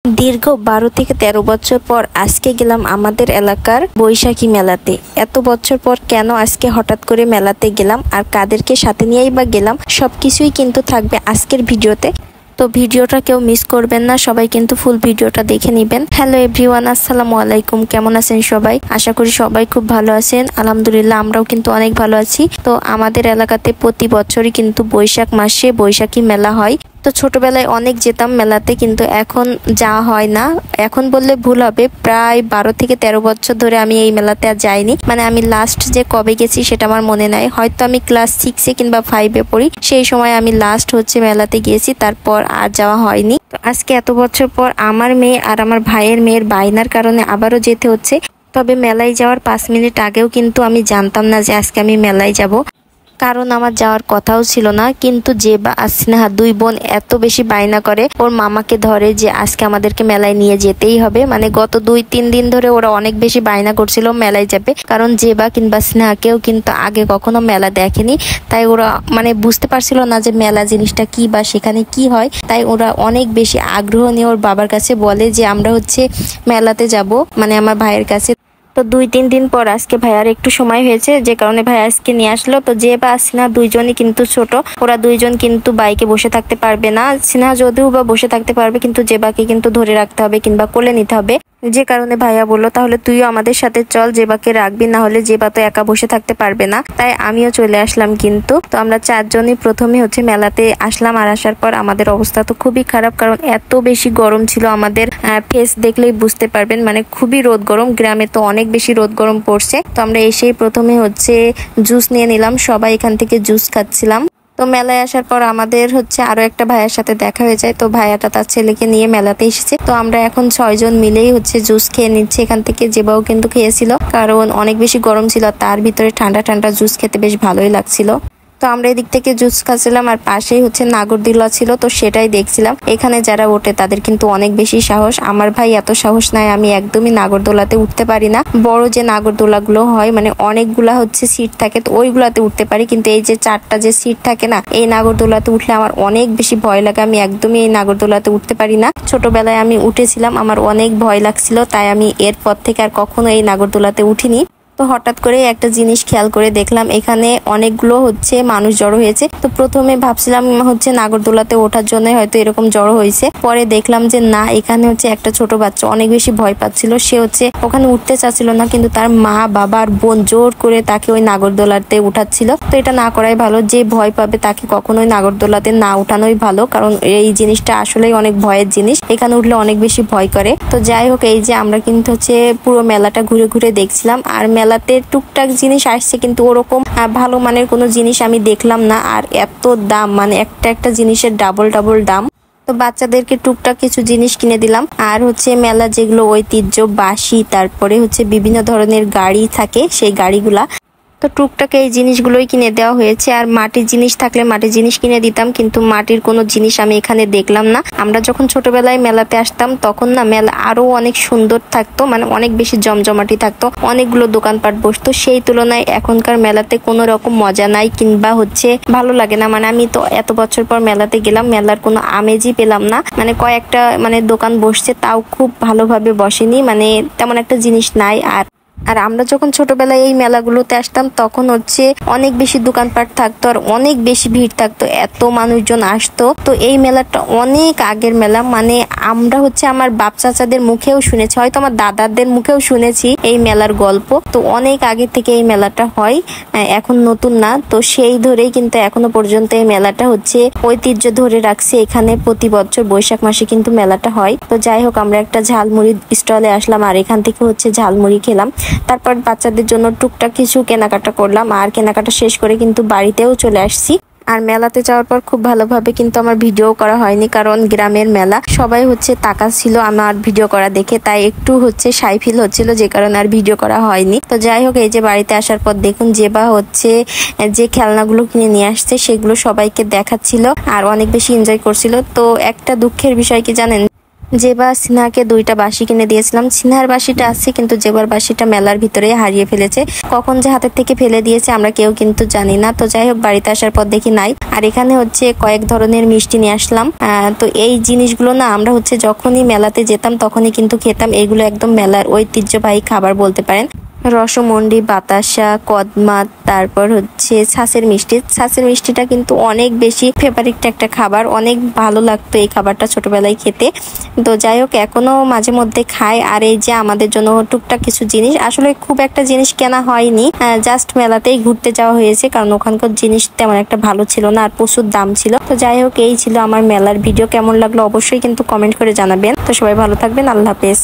দীর্ঘ 12 থেকে 13 বছর পর আজকে গেলাম আমাদের এলাকার বৈশাখী মেলাতে। এত বছর পর কেন আজকে হঠাৎ করে মেলাতে গেলাম আর কাদেরকে সাথে নিয়েই বা গেলাম, সবকিছুই কিন্তু থাকবে আজকের ভিডিওতে। তো ভিডিওটা কেউ মিস করবেন না, সবাই কিন্তু ফুল ভিডিওটা দেখে নেবেন। হ্যালো এভরিওয়ান, আসসালামু আলাইকুম। কেমন আছেন সবাই? আশা করি সবাই খুব ভালো আছেন। আলহামদুলিল্লাহ আমরাও কিন্তু অনেক ভালো আছি। তো আমাদের এলাকাতে প্রতি বছরই কিন্তু বৈশাখ মাসে বৈশাখী মেলা হয়। তো ছোটবেলায় অনেক যেতাম মেলাতে, কিন্তু এখন যাওয়া হয় না। এখন বললে ভুল হবে, প্রায় 12 থেকে 13 বছর ধরে আমি এই মেলাতে আর যাইনি। মানে আমি লাস্ট যে কবে গেছি সেটা আমার মনে নাই, হয়তো আমি ক্লাস 6-এ কিংবা 5-এ পড়ি, সেই সময় আমি লাস্ট মেলাতে গিয়েছি, তারপর আর যাওয়া হয়নি। তো আজকে এত বছর পর আমার মেয়ে আর আমার ভাইয়ের মেয়ের বায়নার কারণে আবারও যেতে হচ্ছে। তবে মেলায় যাওয়ার 5 মিনিট আগেও কিন্তু আমি জানতাম না যে আজকে আমি মেলায় যাব, কারণ আমার যাওয়ার কথাও ছিল না। কিন্তু জেবা আর স্নেহা দুই বোন এত বেশি বায়না করে, ওর মামাকে ধরে যে আজকে আমাদেরকে মেলায় নিয়ে যেতেই হবে। মানে গত 2-3 দিন ধরে ওরা অনেক বেশি বায়না করছিল মেলায় যাবে, কারণ জেবা কিংবা স্নেহাকেও কিন্তু আগে কখনো মেলা দেখেনি। তাই ওরা মানে বুঝতে পারছিল না যে মেলা জিনিসটা কি বা সেখানে কি হয়। তাই ওরা অনেক বেশি আগ্রহ নিয়ে ওর বাবার কাছে বলে যে আমরা মেলাতে যাব, মানে আমার ভাইয়ের কাছে। তো 2-3 দিন পর আজকে ভাইয়ার একটু সময় হয়েছে, যে কারণে ভাই আজকে নিয়ে আসলো। তো যে বা সিনহা দুইজনই কিন্তু ছোট, ওরা দুইজন কিন্তু বাইকে বসে থাকতে পারবে না। সিনহা যদিও বা বসে থাকতে পারবে, কিন্তু জেবাকে কিন্তু ধরে রাখতে হবে কিংবা কোলে নিতে হবে। যে কারণে ভাইয়া বললো তাহলে তুইও আমাদের সাথে চল, জেবাকে রাখবি, না হলে জেবা তো একা বসে থাকতে পারবে না। তাই আমিও চলে আসলাম। কিন্তু তো আমরা 4 জনই প্রথমে মেলাতে আসলাম। আর আসার পর আমাদের অবস্থা তো খুবই খারাপ, কারণ এত বেশি গরম ছিল। আমাদের ফেস দেখলেই বুঝতে পারবেন, মানে খুবই রোদ গরম। গ্রামে তো অনেক বেশি রোদ গরম পড়ছে। তো আমরা এসেই প্রথমে জুস নিয়ে নিলাম, সবাই এখান থেকে জুস খাচ্ছিলাম। তো মেলায় আসার পর আমাদের আরো একটা ভাইয়ের সাথে দেখা হয়ে যায়। তো ভাইয়াটা তার ছেলেকে নিয়ে মেলাতে এসেছে। তো আমরা এখন 6 জন মিলেই জুস খেয়ে নিচ্ছি এখান থেকে। জেবাও কিন্তু খেয়েছিল, কারণ অনেক বেশি গরম ছিল, তার ভিতরে ঠান্ডা ঠান্ডা জুস খেতে বেশ ভালোই লাগছিল। তো আমরা এদিক থেকে জুস খাচ্ছিলাম, আর পাশেই নাগরদোলা ছিল, তো সেটাই দেখছিলাম। এখানে যারা ওঠে তাদের কিন্তু অনেক বেশি সাহস। আমার ভাই এত সাহস নাই, আমি একদমই নাগরদোলাতে উঠতে পারি না। বড় যে নাগরদোলাগুলো হয়, মানে অনেকগুলা সিট থাকে, তো ওইগুলাতে উঠতে পারি, কিন্তু এই যে 4টা যে সিট থাকে না, এই নাগরদোলাতে উঠলে আমার অনেক বেশি ভয় লাগে। আমি একদমই এই নাগরদোলাতে উঠতে পারি না। ছোটবেলায় আমি উঠেছিলাম, আমার অনেক ভয় লাগছিল, তাই আমি এরপর থেকে আর কখনো এই নাগরদোলাতে উঠিনি। তো হঠাৎ করে একটা জিনিস খেয়াল করে দেখলাম, এখানে অনেকগুলো মানুষ জড়ো হয়েছে। তো প্রথমে ভাবছিলাম নাগরদোলাতে ওঠার জন্য হয়তো এরকম জড়ো হয়েছে। পরে দেখলাম যে না, এখানে একটা ছোট বাচ্চা অনেক বেশি ভয় পাচ্ছিল। সে ওখানে উঠতে চাচ্ছিল না, কিন্তু তার মা, বাবা আর বোন জোর করে তাকে ওই নাগরদোলাতে উঠাচ্ছিল। তো এটা না করাই ভালো। যে ভয় পাবে তাকে কখনোই নাগরদোলাতে না উঠানোই ভালো, কারণ এই জিনিসটা আসলেই অনেক ভয়ের জিনিস। এখানে উঠলে অনেক বেশি ভয় করে। তো যাই হোক, এই যে আমরা কিন্তু পুরো মেলাটা ঘুরে ঘুরে দেখছিলাম। আর মেলাতে টুকটাক জিনিস আসছে, কিন্তু ওরকম ভালো মানের কোনো জিনিস আমি দেখলাম না। আর এত দাম, মানে একটা একটা জিনিসের ডাবল ডাবল দাম। তো বাচ্চাদেরকে টুকটাক কিছু জিনিস কিনে দিলাম। আর মেলা যেগুলো ঐতিহ্য বাঁশি, তারপরে বিভিন্ন ধরনের গাড়ি থাকে, সেই গাড়িগুলা, তো টুকটাক এই জিনিসগুলোই কিনে দেওয়া হয়েছে। আর মাটির জিনিস থাকলে মাটির জিনিস কিনে দিতাম, কিন্তু মাটির কোনো জিনিস আমি এখানে দেখলাম না। আমরা যখন ছোটবেলায় মেলাতে আসতাম তখন না মেলা আরো অনেক সুন্দর থাকতো, মানে অনেক বেশি জমজমাটি থাকতো, অনেকগুলো দোকানপাট বসতো। সেই তুলনায় এখনকার মেলাতে কোনো রকম মজা নাই, কিংবা ভালো লাগে না। মানে আমি তো এত বছর পর মেলাতে গেলাম, মেলার কোনো আমেজই পেলাম না। মানে কয়েকটা দোকান বসছে, তাও খুব ভালোভাবে বসেনি, মানে তেমন একটা জিনিস নাই। আর আমরা যখন ছোটবেলায় এই মেলাগুলোতে আসতাম তখন অনেক বেশি দোকানপাট থাকতো, আর অনেক বেশি ভিড় থাকতো, এত মানুষজন আসতো। তো এই মেলাটা অনেক আগের মেলা, মানে আমরা আমার বাপ চাচাদের মুখেও শুনেছি, হয়তো আমার দাদাদের মুখেও শুনেছি এই মেলার গল্প। তো অনেক আগে থেকে এই মেলাটা হয়, এখন নতুন না। তো সেই ধরেই কিন্তু এখনো পর্যন্ত এই মেলাটা ঐতিহ্য ধরে রাখছে। এখানে প্রতি বছর বৈশাখ মাসে কিন্তু মেলাটা হয়। তো যাই হোক, আমরা একটা ঝালমুড়ি স্টলে আসলাম, আর এখান থেকে ঝালমুড়ি খেলাম। তারপর বাচ্চাদের জন্য টুকটাক কিছু কেনাকাটা করলাম, আর কেনাকাটা শেষ করে কিন্তু বাড়িতেও চলে আসছি। আর মেলাতে যাওয়ার পর খুব ভালোভাবে কিন্তু আমার ভিডিও করা হয়নি, কারণ গ্রামের মেলা, সবাই তাকাচ্ছিল আমার ভিডিও করা দেখে, তাই একটু শাই ফিল হচ্ছিল, যে কারণে আর ভিডিও করা হয়নি। তো যাই হোক, এই যে বাড়িতে আসার পর দেখুন জেবা যে খেলনাগুলো কিনে নিয়ে আসছে সেগুলো সবাইকে দেখাচ্ছিল, আর অনেক বেশি এনজয় করছিল। তো একটা দুঃখের বিষয় কি জানেন, জেবা সিনহাকে 2টা বাঁশি কিনে দিয়েছিলাম। সিনহার বাঁশিটা আছে কিন্তু জেবার বাঁশিটা মেলার ভিতরে হারিয়ে ফেলেছে। কখন যে হাতের থেকে ফেলে দিয়েছে আমরা কেউ কিন্তু জানি না। তো যাই হোক, বাড়িতে আসার পর দেখি নাই। আর এখানে হচ্ছে কয়েক ধরনের মিষ্টি নিয়ে আসলাম। তো এই জিনিসগুলো না আমরা হচ্ছে যখনই মেলাতে যেতাম তখনই কিন্তু খেতাম। এগুলো একদম মেলার ঐতিহ্যবাহী খাবার বলতে পারেন। রসমন্ডি, বাতাসা, কদমা, তারপর হচ্ছে ছাঁচের মিষ্টি। ছাঁচের মিষ্টিটা কিন্তু অনেক বেশি ফেভারিট একটা খাবার, অনেক ভালো লাগতো এই খাবারটা ছোটবেলায় খেতে। তো যাই হোক, এখনো মাঝে মধ্যে খাই। আর এই যে আমাদের জন্য টুকটাক কিছু জিনিস, আসলে খুব একটা জিনিস কেনা হয়নি, জাস্ট মেলাতেই ঘুরতে যাওয়া হয়েছে, কারণ ওখানকার জিনিস তেমন একটা ভালো ছিল না আর প্রচুর দাম ছিল। তো যাই হোক, এই ছিল আমার মেলার ভিডিও। কেমন লাগলো অবশ্যই কিন্তু কমেন্ট করে জানাবেন। তো সবাই ভালো থাকবেন, আল্লাহ হাফেজ।